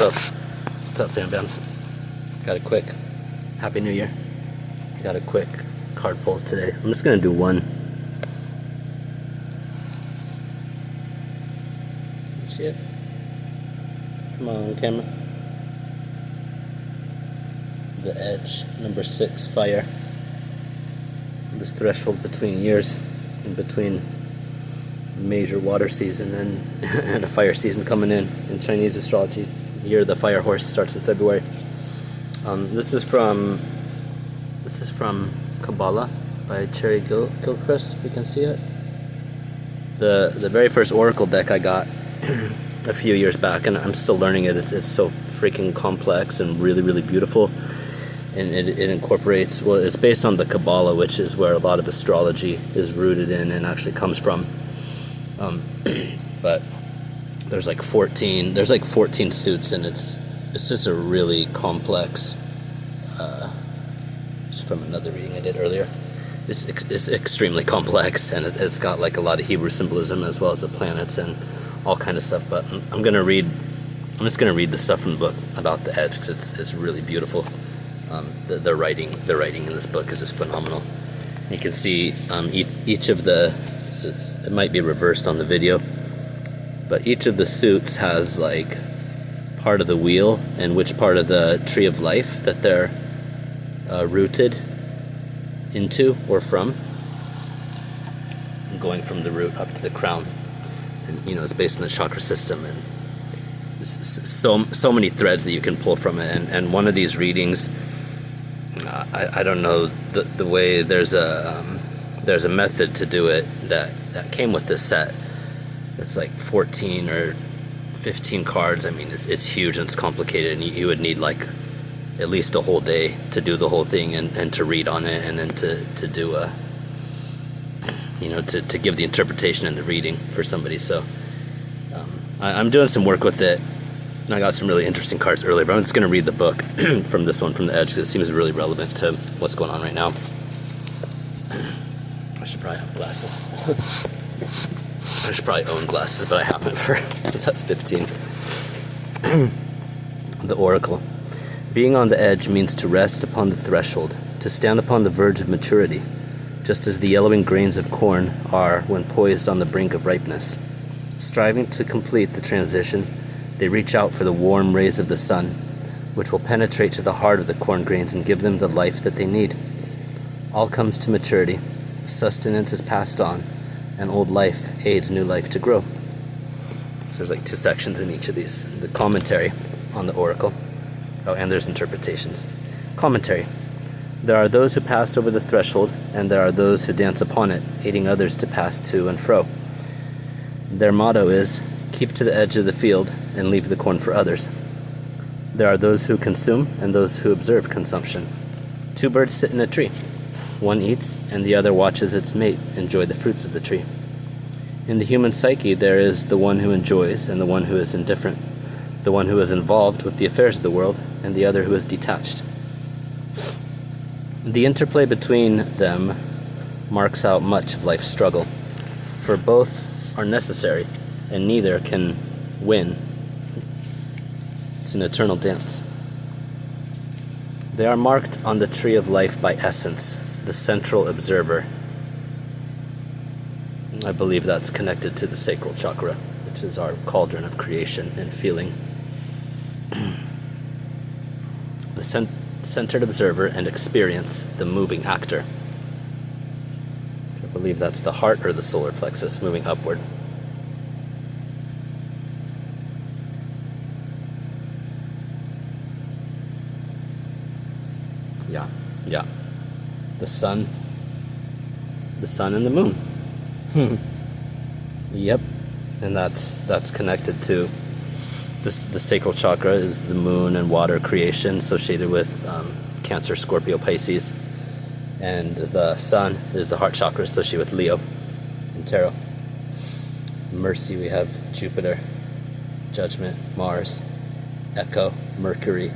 What's up, fan bands? Got a quick Happy New Year. Got a quick card pull today. I'm just gonna do one. You see it? Come on, camera. The Edge, number 6, fire. This threshold between years, in between major water season and a fire season coming in Chinese astrology. The year of the fire horse starts in February. This is from Kabbalah by Cherry Gilchrist, if you can see it. The very first oracle deck I got a few years back, and I'm still learning it. It's so freaking complex and really, really beautiful. And it incorporates, well, it's based on the Kabbalah, which is where a lot of astrology is rooted in and actually comes from. But there's like 14 suits, and it's just a really complex, just from another reading I did earlier. It's extremely complex, and it's got like a lot of Hebrew symbolism as well as the planets and all kind of stuff. But I'm just gonna read the stuff from the book about the Edge, because it's really beautiful. The writing in this book is just phenomenal. You can see each of the, it might be reversed on the video, but each of the suits has like part of the wheel and which part of the tree of life that they're rooted into or from, and going from the root up to the crown. And it's based on the chakra system, and so many threads that you can pull from it. And one of these readings, I don't know the way, there's a method to do it that came with this set. It's like 14 or 15 cards. I mean, it's huge and it's complicated, and you would need like at least a whole day to do the whole thing and to read on it, and then to do to give the interpretation and the reading for somebody. So I'm doing some work with it. I got some really interesting cards earlier, but I'm just going to read the book from this one, from the Edge, because it seems really relevant to what's going on right now. I should probably have glasses. I should probably own glasses, but I haven't since I was 15. The Oracle. Being on the edge means to rest upon the threshold, to stand upon the verge of maturity, just as the yellowing grains of corn are when poised on the brink of ripeness. Striving to complete the transition, they reach out for the warm rays of the sun, which will penetrate to the heart of the corn grains and give them the life that they need. All comes to maturity, sustenance is passed on, and old life aids new life to grow. So there's like 2 sections in each of these. The commentary on the oracle. Oh, and there's interpretations. Commentary. There are those who pass over the threshold, and there are those who dance upon it, aiding others to pass to and fro. Their motto is, keep to the edge of the field and leave the corn for others. There are those who consume and those who observe consumption. 2 birds sit in a tree. One eats and the other watches its mate enjoy the fruits of the tree. In the human psyche, there is the one who enjoys and the one who is indifferent, the one who is involved with the affairs of the world and the other who is detached. The interplay between them marks out much of life's struggle, for both are necessary and neither can win. It's an eternal dance. They are marked on the tree of life by essence, the central observer. I believe that's connected to the sacral chakra, which is our cauldron of creation and feeling. The centered observer and experience, the moving actor. I believe that's the heart or the solar plexus moving upward. Yeah. The sun and the moon. Yep. And that's connected to this. The sacral chakra is the moon and water creation, associated with Cancer, Scorpio, Pisces. And the sun is the heart chakra, associated with Leo and Tarot. Mercy, we have Jupiter. Judgment, Mars. Echo, Mercury.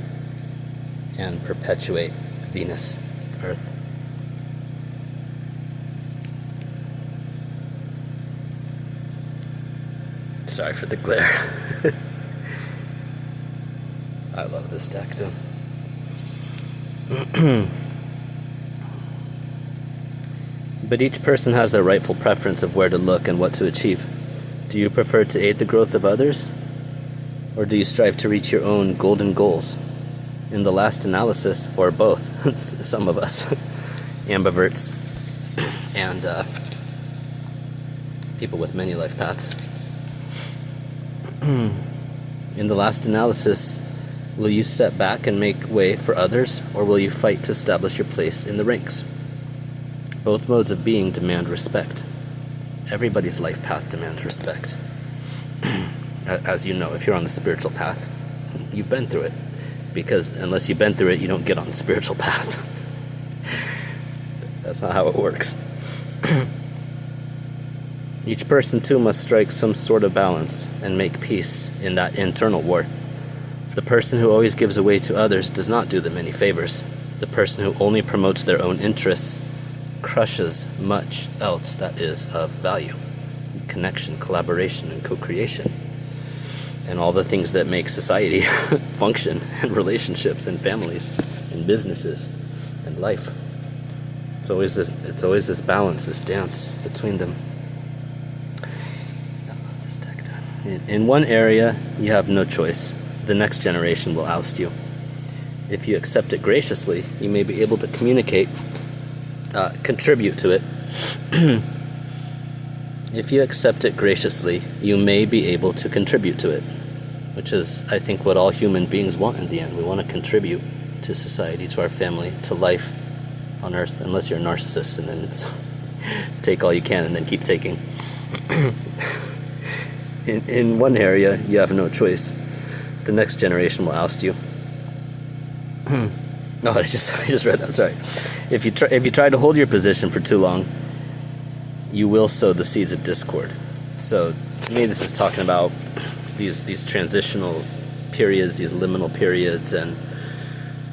And perpetuate, Venus, Earth. Sorry for the glare. I love this deck too. But each person has their rightful preference of where to look and what to achieve. Do you prefer to aid the growth of others? Or do you strive to reach your own golden goals? In the last analysis, or both, some of us, ambiverts, and people with many life paths. In the last analysis, will you step back and make way for others, or will you fight to establish your place in the ranks? Both modes of being demand respect. Everybody's life path demands respect. As you know, if you're on the spiritual path, you've been through it. Because unless you've been through it, you don't get on the spiritual path. That's not how it works. Each person, too, must strike some sort of balance and make peace in that internal war. The person who always gives away to others does not do them any favors. The person who only promotes their own interests crushes much else that is of value. Connection, collaboration, and co-creation. And all the things that make society function, and relationships, and families, and businesses, and life. It's always this balance, this dance between them. I love this deck. In one area, you have no choice. The next generation will oust you. If you accept it graciously, you may be able to communicate, contribute to it. If you accept it graciously, you may be able to contribute to it. Which is, I think, what all human beings want in the end. We want to contribute to society, to our family, to life on Earth, unless you're a narcissist, and then it's take all you can and then keep taking. In one area, you have no choice. The next generation will oust you. Oh, I just read that. Sorry. If you try to hold your position for too long, you will sow the seeds of discord. So, to me, this is talking about these transitional periods, these liminal periods, and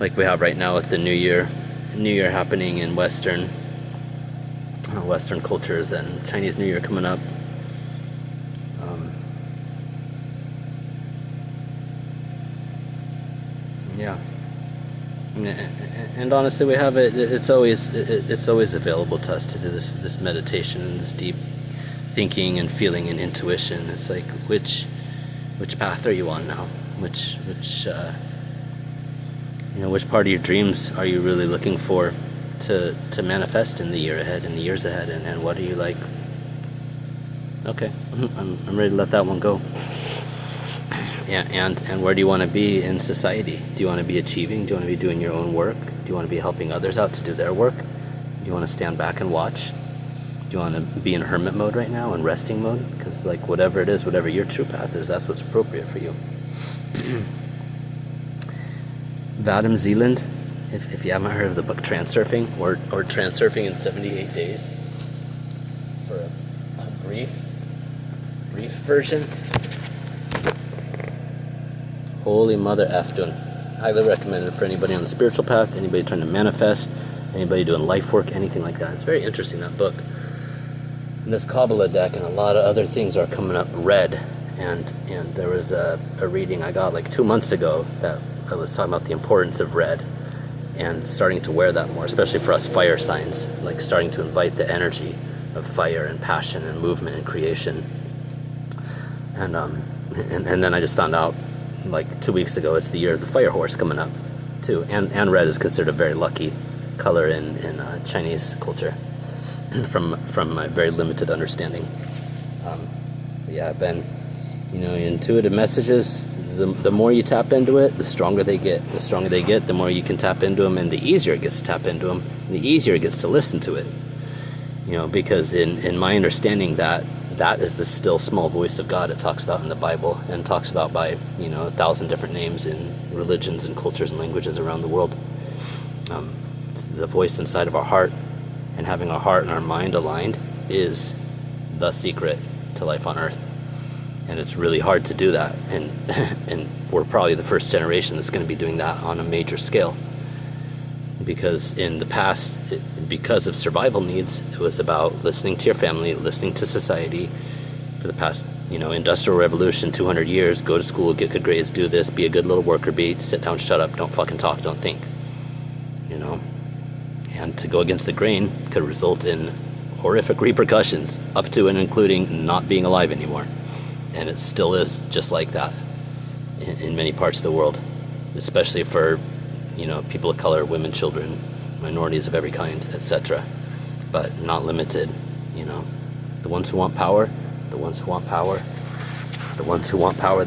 like we have right now with the New Year happening in Western cultures, and Chinese New Year coming up. Yeah, and honestly, we have it. It's always available to us to do this meditation and this deep thinking and feeling and intuition. It's like which path are you on now? Which part of your dreams are you really looking for to manifest in the year ahead, in the years ahead, and what are you like? Okay, I'm ready to let that one go. And where do you want to be in society? Do you want to be achieving? Do you want to be doing your own work? Do you want to be helping others out to do their work? Do you want to stand back and watch? Do you want to be in hermit mode right now, in resting mode? Because like whatever it is, whatever your true path is, that's what's appropriate for you. Vadim Zealand, if you haven't heard of the book Transurfing, or Transurfing in 78 Days, for a brief version. Holy Mother Afton. Highly recommended for anybody on the spiritual path, anybody trying to manifest, anybody doing life work, anything like that. It's very interesting, that book. And this Kabbalah deck and a lot of other things are coming up red. And there was a reading I got like 2 months ago that I was talking about the importance of red and starting to wear that more, especially for us fire signs, like starting to invite the energy of fire and passion and movement and creation. And then I just found out like 2 weeks ago, it's the year of the fire horse coming up too, and red is considered a very lucky color in Chinese culture from my very limited understanding. Yeah, I've been, intuitive messages, the more you tap into it, the stronger they get. The stronger they get, the more you can tap into them, and the easier it gets to tap into them, and the easier it gets to listen to it. Because in my understanding that is the still small voice of God it talks about in the Bible, and talks about by 1,000 different names in religions and cultures and languages around the world. The voice inside of our heart, and having our heart and our mind aligned, is the secret to life on Earth. And it's really hard to do that, and we're probably the first generation that's going to be doing that on a major scale. Because in the past, because of survival needs, it was about listening to your family, listening to society for the past industrial revolution, 200 years, go to school, get good grades, do this, be a good little worker bee, sit down, shut up, don't fucking talk, don't think. And to go against the grain could result in horrific repercussions, up to and including not being alive anymore. And it still is just like that in many parts of the world, especially for people of color, women, children, minorities of every kind, etc. But not limited. The ones who want power, they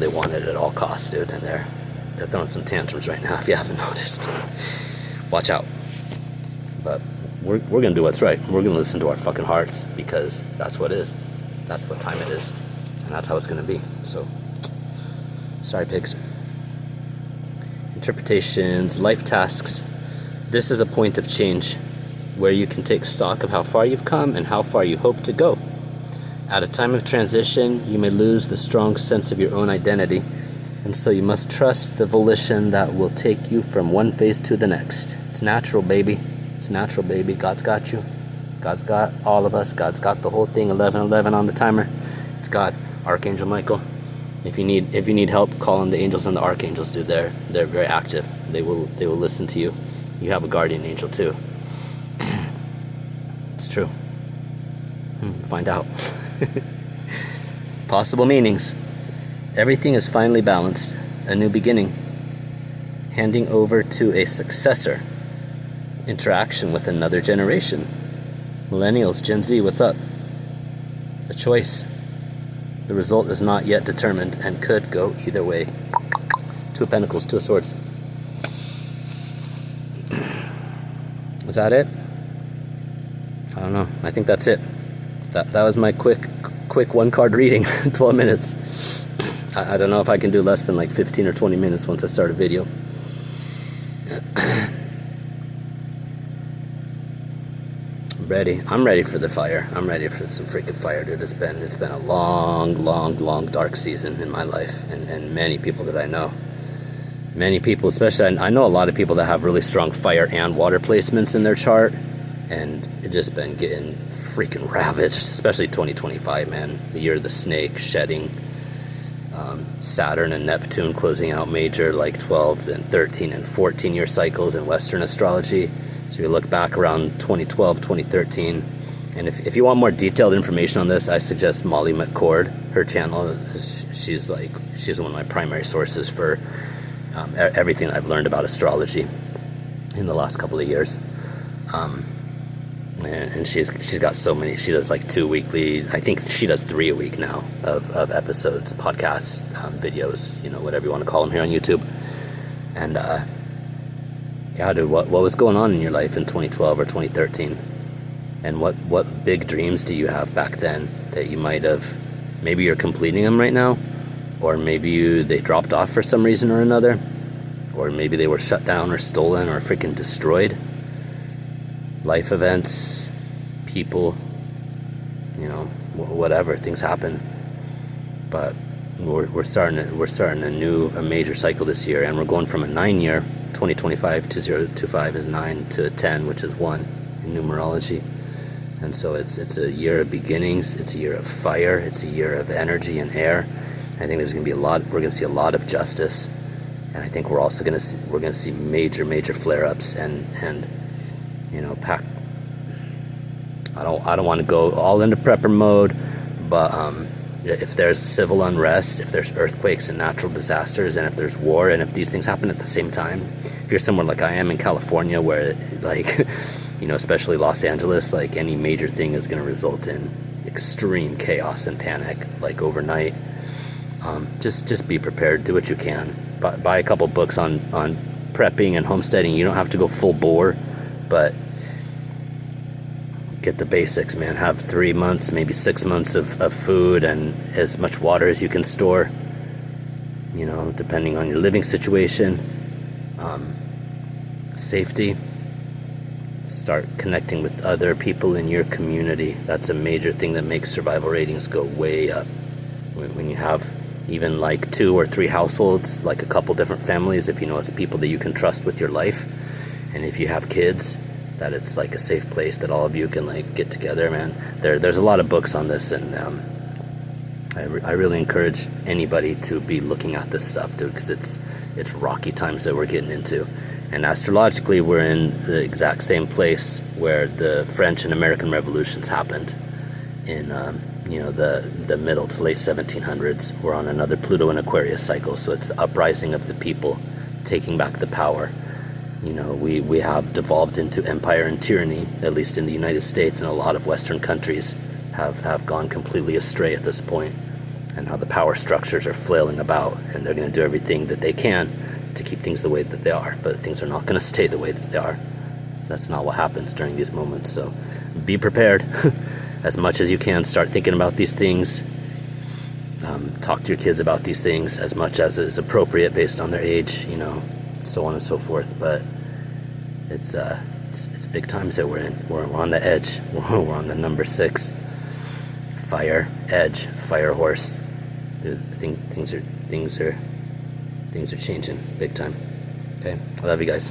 want it at all costs, dude. And they're throwing some tantrums right now, if you haven't noticed. Watch out. But we're gonna do what's right. We're gonna listen to our fucking hearts, because that's what it is. That's what time it is, and that's how it's gonna be. So, sorry, pigs. Interpretations, life tasks. This is a point of change, where you can take stock of how far you've come and how far you hope to go. At a time of transition, you may lose the strong sense of your own identity, and so you must trust the volition that will take you from one phase to the next. It's natural, baby. It's natural, baby. God's got you. God's got all of us. God's got the whole thing. 11:11 on the timer. It's God, Archangel Michael. If you need help, call on the angels and the archangels, dude. They're very active. They will listen to you. You have a guardian angel too. It's true. Find out. Possible meanings. Everything is finally balanced. A new beginning. Handing over to a successor. Interaction with another generation. Millennials, Gen Z, what's up? A choice. The result is not yet determined and could go either way. Two of Pentacles, Two of Swords. Is that it? I don't know. I think that's it. That was my quick one card reading. 12 minutes. I don't know if I can do less than like 15 or 20 minutes once I start a video. I'm ready for the fire. I'm ready for some freaking fire, dude. It's been a long dark season in my life, and many people that I know. Many people, especially, I know a lot of people that have really strong fire and water placements in their chart, and it's just been getting freaking ravaged, especially 2025, man. The year of the snake, shedding, Saturn and Neptune closing out major like 12 and 13 and 14 year cycles in Western astrology. So you look back around 2012, 2013, and if you want more detailed information on this, I suggest Molly McCord. Her channel, she's one of my primary sources for everything I've learned about astrology in the last couple of years. And she's got so many. She does like 2 weekly. I think she does 3 a week now of episodes, podcasts, videos, whatever you want to call them here on YouTube. And yeah, dude, what was going on in your life in 2012 or 2013? And what big dreams do you have back then that you might have, maybe you're completing them right now, or maybe they dropped off for some reason or another, or maybe they were shut down or stolen or freaking destroyed. Life events, people, whatever, things happen. But we're starting a major cycle this year, and we're going from a 9-year, 2025 to 025 is 9 to 10, which is 1 in numerology. And so it's a year of beginnings. It's a year of fire. It's a year of energy and air. I think there's going to be we're going to see a lot of justice, and I think we're also going to see major flare-ups and pack. I don't want to go all into prepper mode, but if there's civil unrest, if there's earthquakes and natural disasters, and if there's war, and if these things happen at the same time, if you're somewhere like I am in California, where especially Los Angeles, like any major thing is going to result in extreme chaos and panic, like overnight. Just be prepared. Do what you can. Buy a couple books on prepping and homesteading. You don't have to go full bore, but get the basics, man. Have 3 months, maybe 6 months of food and as much water as you can store, depending on your living situation. Safety. Start connecting with other people in your community. That's a major thing that makes survival ratings go way up. When you have even like 2 or 3 households, like a couple different families, if it's people that you can trust with your life, and if you have kids, that it's like a safe place that all of you can like get together, man. There's a lot of books on this, and I really encourage anybody to be looking at this stuff, dude, because it's rocky times that we're getting into. And astrologically, we're in the exact same place where the French and American revolutions happened in the middle to late 1700s. We're on another Pluto and Aquarius cycle, so it's the uprising of the people taking back the power. We have devolved into empire and tyranny, at least in the United States, and a lot of Western countries have gone completely astray at this point, and how the power structures are flailing about, and they're going to do everything that they can to keep things the way that they are, but things are not going to stay the way that they are. That's not what happens during these moments. So be prepared. As much as you can, start thinking about these things. Talk to your kids about these things as much as is appropriate based on their age, so on and so forth. But it's big times that we're in. We're on the edge. We're on the number 6. Fire, edge, fire horse. I think things are changing big time. Okay, I love you guys.